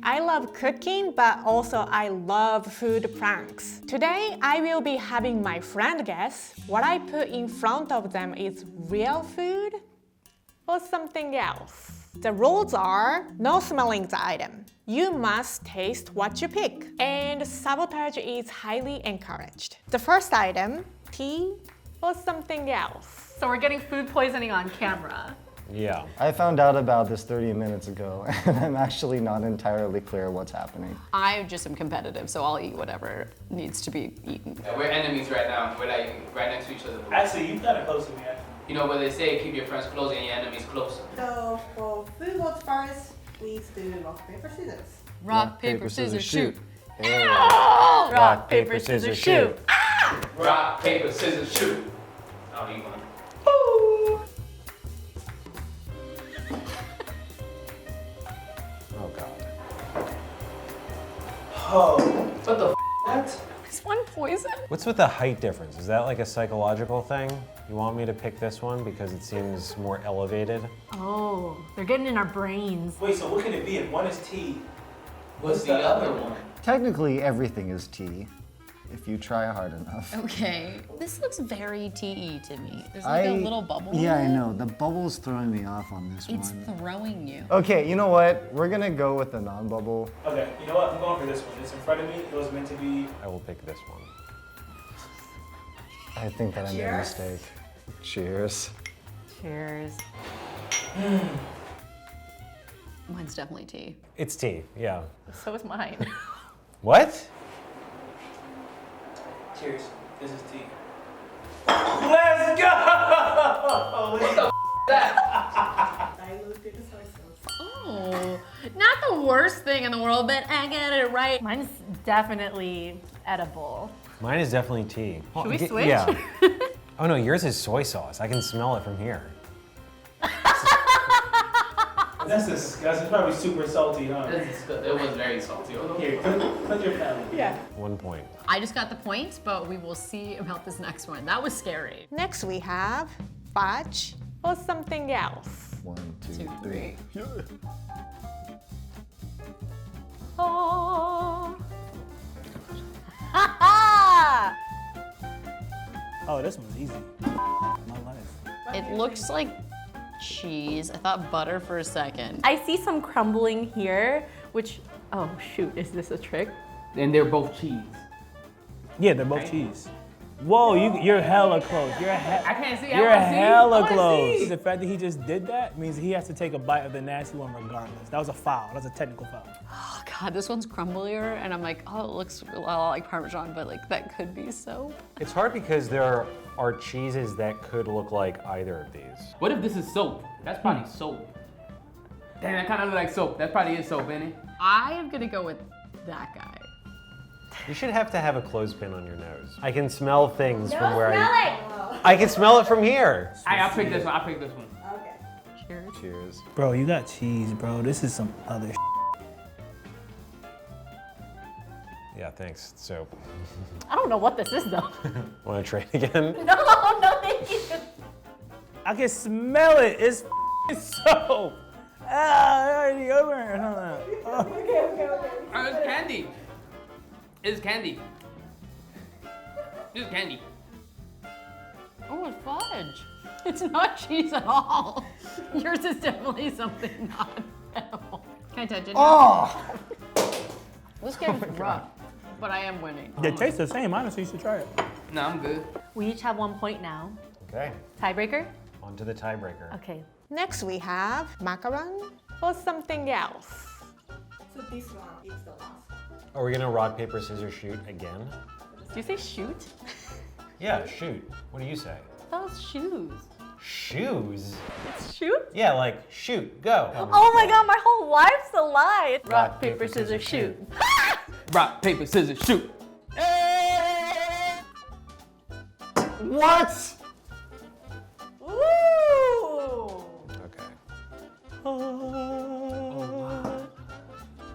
I love cooking, but also I love food pranks. Today, I will be having my friend guess what I put in front of them is real food or something else. The rules are no smelling the item. You must taste what you pick, and sabotage is highly encouraged. The first item, tea or something else. So we're getting food poisoning on camera. Yeah. I found out about this 30 minutes ago, and I'm actually not entirely clear what's happening. I just am competitive, so I'll eat whatever needs to be eaten. Yeah, we're enemies right now. We're like right next to each other. Actually, you kind of close to me. You know what they say, keep your friends close and your enemies closer. So for food goes first, please do rock, paper, scissors. Rock, paper, scissors, shoot. Hey. Rock, paper, scissors, shoot. Rock, paper, scissors, shoot. Oh, you won. Oh God. Oh. What the that? Is one poison? What's with the height difference? Is that like a psychological thing? You want me to pick this one because it seems more elevated? Oh, they're getting in our brains. Wait, so what can it be? If one is tea, What's the other one? Technically, everything is tea, if you try hard enough. Okay, this looks very TE to me. There's like a little bubble. Yeah, in I it. know. The bubble's throwing me off on this It's one. throwing you. Okay, you know what? We're gonna go with the non-bubble. okay, you know what? I'm going for this one. It's in front of me. It was meant to be. I will pick this one. I think that I made a Cheers. mistake. Cheers. Cheers. Mine's definitely tea. It's tea, yeah. So is mine. What? Cheers. This is tea. Let's go! What the that? Diluted soy sauce. Oh, not the worst thing in the world, but I got it right. Mine's definitely edible. Mine is definitely tea. Should we switch? Yeah. Oh no, yours is soy sauce. I can smell it from here. That's disgusting. It's probably super salty, huh? It was very salty. Here, put your palate. Yeah. 1 point. I just got the point, but we will see about this next one. That was scary. Next we have fudge or something else. 1, 2, 3. Oh. Ha ha! Oh, this one's easy. My life. It looks like cheese. I thought butter for a second. I see some crumbling here, which, oh shoot, is this a trick? And they're both cheese. Yeah, they're both cheese. Whoa, you're hella close. I can't see. You're I wanna see. hella I wanna close. see. The fact that he just did that means he has to take a bite of the nasty one regardless. That was a foul. That was a technical foul. Oh God, this one's crumblier, and I'm like, oh, it looks a lot like Parmesan, but like that could be soap. It's hard because there are cheeses that could look like either of these. What if this is soap? That's probably soap. Damn, that kind of look like soap. That probably is soap, ain't it? I am gonna go with that guy. You should have to have a clothespin on your nose. I can smell things from where Oh, I can smell it from here. I'll pick this one. I'll pick this one. okay. Cheers. Cheers. Bro, you got cheese, bro. This is some other Yeah, thanks. Soap. I don't know what this is though. Want to trade again? No, no, thank you. I can smell it. It's soap. Ah, already over here. Hold on. Oh, it's candy. It's candy. It's candy. Oh, it's fudge. It's not cheese at all. Yours is definitely something not edible. Can I touch it? Oh! This game's rough, but I am winning. They taste the same. Honestly, you should try it. No, I'm good. We each have 1 point now. Okay. Tiebreaker? On to the tiebreaker. Okay. Next we have macaroni or something else. So this one is the last one. Are we gonna rock, paper, scissors, shoot again? Did you say shoot? Yeah, shoot. What do you say? That was shoes. Shoes? Shoot? Yeah, like shoot, go. Oh my god, my whole life's a lie. Rock, paper, scissors, shoot. Rock, paper, scissors, shoot. What? Ooh! Okay.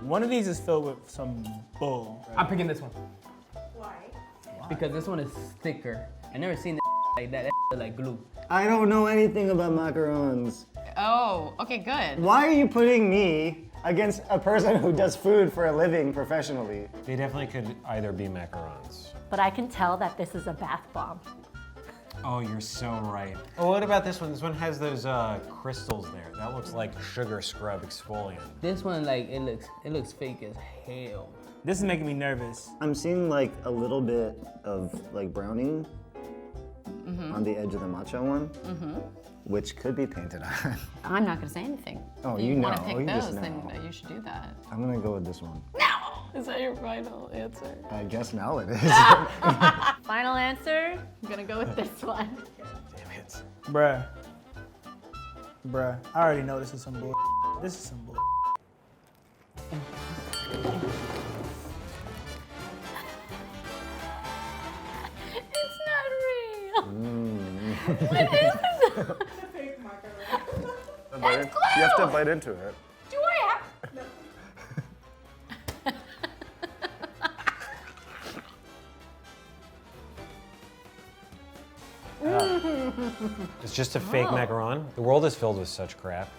One of these is filled with some bull. I'm picking this one Why? because this one is thicker. I never seen like that. That like glue. I don't know anything about macarons. Oh, okay, good. Why are you putting me against a person who does food for a living professionally. They definitely could either be macarons. But I can tell that this is a bath bomb. Oh, you're so right. Oh, what about this one? This one has those crystals there. That looks like sugar scrub exfoliant. This one, like, it looks fake as hell. This is making me nervous. I'm seeing like a little bit of like browning on the edge of the matcha one, which could be painted on. I'm not gonna say anything. Oh, If you wanna know. pick You just those, then know. you should do that. I'm gonna go with this one. Is that your final answer? I guess now it is. Final answer, I'm gonna go with this one. Damn it. Bruh. Bruh, I already know this is some bull. This is some bull. It's not real. Fake macaroni. You have to bite into it. Do I have? It's just a fake macaron. The world is filled with such crap.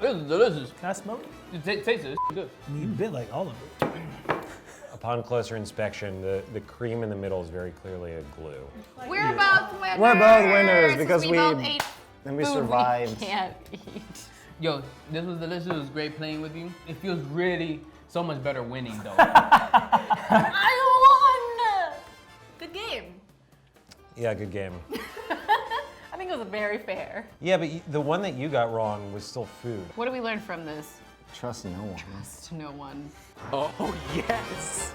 This is delicious. Can I smoke it? Taste it. It's good. I mean, you bit like all of it. Upon closer inspection, the cream in the middle is very clearly a glue. We're both winners. We're both winners because we we- both ate And we food survived. We can't eat. Yo, this was delicious. It was great playing with you. It feels really so much better winning, though. I won. Good game. Yeah, good game. I think it was very fair. Yeah, but the one that you got wrong was still food. What do we learn from this? Trust no one. Trust no one. Oh, yes.